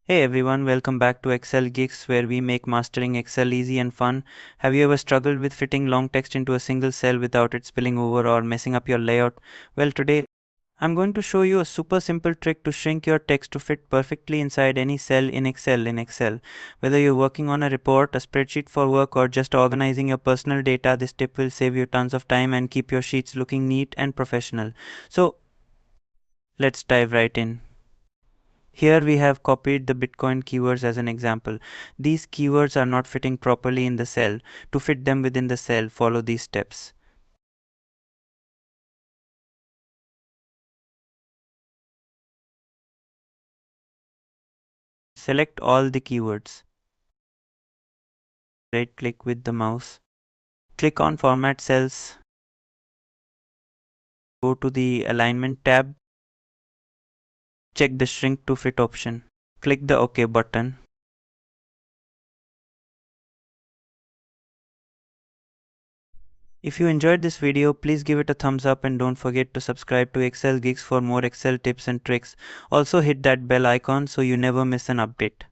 Hey everyone, welcome back to Excel Geeks where we make mastering Excel easy and fun. Have you ever struggled with fitting long text into a single cell without it spilling over or messing up your layout? Well, today I'm going to show you a super simple trick to shrink your text to fit perfectly inside any cell in Excel. Whether you're working on a report, a spreadsheet for work, or just organizing your personal data, this tip will save you tons of time and keep your sheets looking neat and professional. So, let's dive right in. Here we have copied the Bitcoin keywords as an example. These keywords are not fitting properly in the cell. To fit them within the cell, follow these steps. Select all the keywords. Right click with the mouse. Click on Format Cells. Go to the Alignment tab. Check the Shrink to Fit option. Click the OK button. If you enjoyed this video, please give it a thumbs up and don't forget to subscribe to Excel Geeks for more Excel tips and tricks. Also hit that bell icon so you never miss an update.